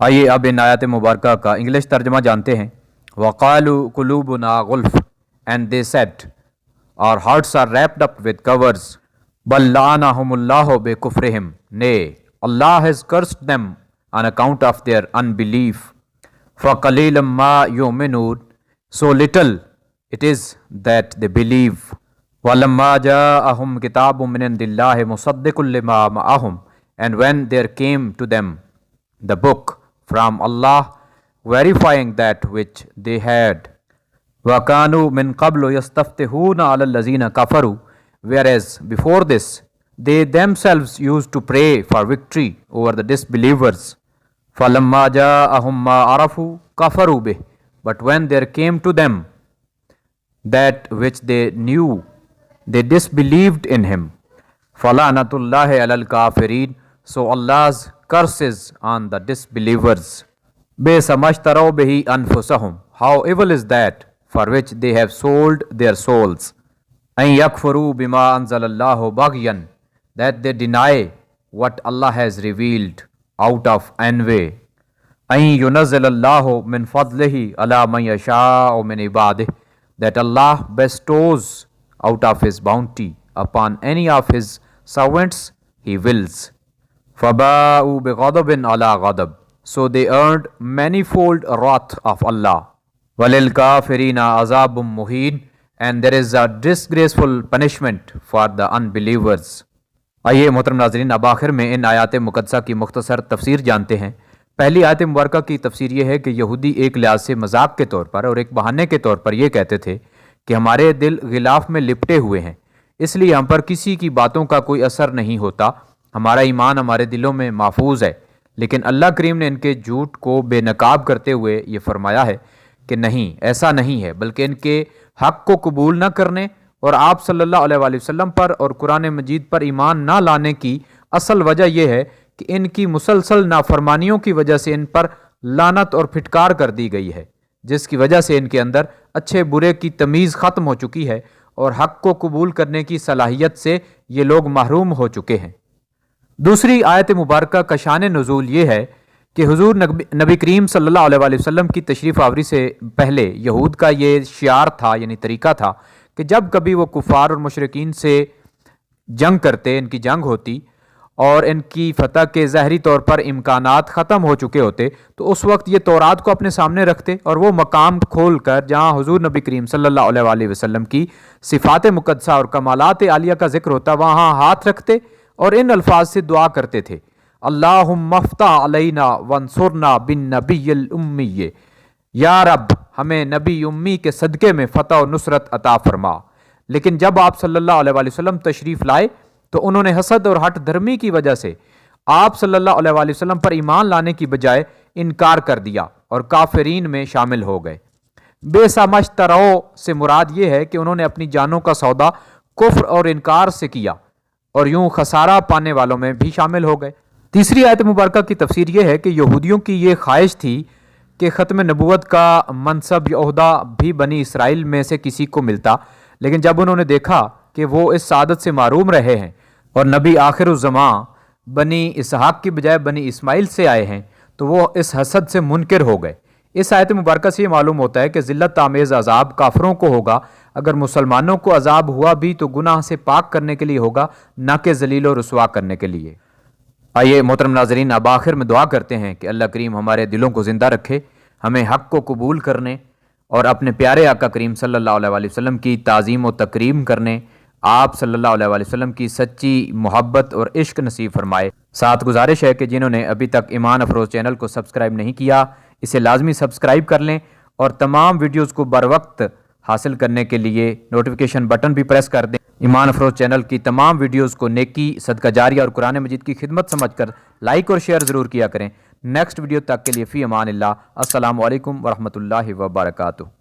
آئیے اب ان آیات مبارکہ کا انگلش ترجمہ جانتے ہیں۔ وَقَالُوا قُلُوبُنَا غُلْفٌ and they said, our hearts are wrapped up with covers. بَلْ لَعَنَهُمُ اللَّهُ بِكُفْرِهِمْ Nay, Allah has cursed them on account of their unbelief. فَقَلِيلًا مَا يُؤْمِنُونَ So little it is that they believe. وَلَمَّا جَاءَهُمْ كِتَابٌ مِّنْ عِندِ اللَّهِ مُصَدِّقٌ لِمَا مَعَهُمْ And when there came to them the book from Allah, verifying that which they had. وَكَانُوا مِن قَبْلُ يَسْتَفْتِحُونَ عَلَى الَّذِينَ كَفَرُوا Whereas before this, they themselves used to pray for victory over the disbelievers. فَلَمَّا جَاءَهُمْ مَا عَرَفُوا كَفَرُوا بِهِ But when there came to them that which they knew, they disbelieved in him. فَلَعْنَةُ اللَّهِ عَلَى الْكَافِرِينَ So Allah's curses on the disbelievers. بِئْسَ مَا اشْتَرَوْا بِهِ أَنفُسَهُمْ How evil is that for which they have sold their souls. أَن يَكْفُرُوا بِمَا أَنزَلَ اللَّهُ بَغْيًا That they deny what Allah has revealed out of envy. أَن يُنَزِّلَ اللَّهُ مِنْ فَضْلِهِ عَلَى مَن يَشَاءُ مِنْ عِبَادِهِ That Allah bestows out of His bounty upon any of His servants He wills. فَبَاءُوا بِغَضَبٍ عَلَى غَضَبٍ So they earned manifold wrath of Allah. وَلِلْكَافِرِينَ عَذَابٌ مُهِينٌ And there is a disgraceful punishment for the unbelievers. آئیے محترم ناظرین اب آخر میں ان آیات مقدسہ کی مختصر تفسیر جانتے ہیں۔ پہلی آیت مبارکہ کی تفسیر یہ ہے کہ یہودی ایک لحاظ سے مذاق کے طور پر اور ایک بہانے کے طور پر یہ کہتے تھے کہ ہمارے دل غلاف میں لپٹے ہوئے ہیں، اس لیے ہم پر کسی کی باتوں کا کوئی اثر نہیں ہوتا، ہمارا ایمان ہمارے دلوں میں محفوظ ہے۔ لیکن اللہ کریم نے ان کے جھوٹ کو بے نقاب کرتے ہوئے یہ فرمایا ہے کہ نہیں، ایسا نہیں ہے، بلکہ ان کے حق کو قبول نہ کرنے اور آپ صلی اللہ علیہ وآلہ وسلم پر اور قرآن مجید پر ایمان نہ لانے کی اصل وجہ یہ ہے کہ ان کی مسلسل نافرمانیوں کی وجہ سے ان پر لعنت اور پھٹکار کر دی گئی ہے، جس کی وجہ سے ان کے اندر اچھے برے کی تمیز ختم ہو چکی ہے اور حق کو قبول کرنے کی صلاحیت سے یہ لوگ محروم ہو چکے ہیں۔ دوسری آیت مبارکہ کا شان نزول یہ ہے کہ حضور نبی کریم صلی اللہ علیہ وآلہ وسلم کی تشریف آوری سے پہلے یہود کا یہ شعار تھا، یعنی طریقہ تھا کہ جب کبھی وہ کفار اور مشرکین سے جنگ کرتے، ان کی جنگ ہوتی اور ان کی فتح کے ظاہری طور پر امکانات ختم ہو چکے ہوتے تو اس وقت یہ تورات کو اپنے سامنے رکھتے اور وہ مقام کھول کر جہاں حضور نبی کریم صلی اللہ علیہ وآلہ وسلم کی صفات مقدسہ اور کمالات عالیہ کا ذکر ہوتا، وہاں ہاتھ رکھتے اور ان الفاظ سے دعا کرتے تھے، اللہم افتح علینا وانصرنا بالنبی الامی یا رب ہمیں نبی امی کے صدقے میں فتح و نصرت عطا فرما۔ لیکن جب آپ صلی اللہ علیہ وآلہ وسلم تشریف لائے تو انہوں نے حسد اور ہٹ دھرمی کی وجہ سے آپ صلی اللہ علیہ وآلہ وسلم پر ایمان لانے کی بجائے انکار کر دیا اور کافرین میں شامل ہو گئے۔ بے مشترو سے مراد یہ ہے کہ انہوں نے اپنی جانوں کا سودا کفر اور انکار سے کیا اور یوں خسارہ پانے والوں میں بھی شامل ہو گئے۔ تیسری آیت مبارکہ کی تفسیر یہ ہے کہ یہودیوں کی یہ خواہش تھی کہ ختم نبوت کا منصب یا عہدہ بھی بنی اسرائیل میں سے کسی کو ملتا، لیکن جب انہوں نے دیکھا کہ وہ اس سعادت سے محروم رہے ہیں اور نبی آخر الزماں بنی اسحاق کی بجائے بنی اسماعیل سے آئے ہیں تو وہ اس حسد سے منکر ہو گئے۔ اس آیت مبارکہ سے یہ معلوم ہوتا ہے کہ ذلت آمیز عذاب کافروں کو ہوگا، اگر مسلمانوں کو عذاب ہوا بھی تو گناہ سے پاک کرنے کے لیے ہوگا، نہ کہ ذلیل و رسوا کرنے کے لیے۔ آئیے محترم ناظرین اب آخر میں دعا کرتے ہیں کہ اللہ کریم ہمارے دلوں کو زندہ رکھے، ہمیں حق کو قبول کرنے اور اپنے پیارے آقا کریم صلی اللہ علیہ وآلہ وسلم کی تعظیم و تکریم کرنے، آپ صلی اللہ علیہ وآلہ وسلم کی سچی محبت اور عشق نصیب فرمائے۔ ساتھ گزارش ہے کہ جنہوں نے ابھی تک ایمان افروز چینل کو سبسکرائب نہیں کیا اسے لازمی سبسکرائب کر لیں اور تمام ویڈیوز کو بر وقت حاصل کرنے کے لیے نوٹیفیکیشن بٹن بھی پریس کر دیں۔ ایمان افروز چینل کی تمام ویڈیوز کو نیکی، صدقہ جاریہ اور قرآن مجید کی خدمت سمجھ کر لائک اور شیئر ضرور کیا کریں۔ نیکسٹ ویڈیو تک کے لیے فی امان اللہ، السلام علیکم ورحمۃ اللہ وبرکاتہ۔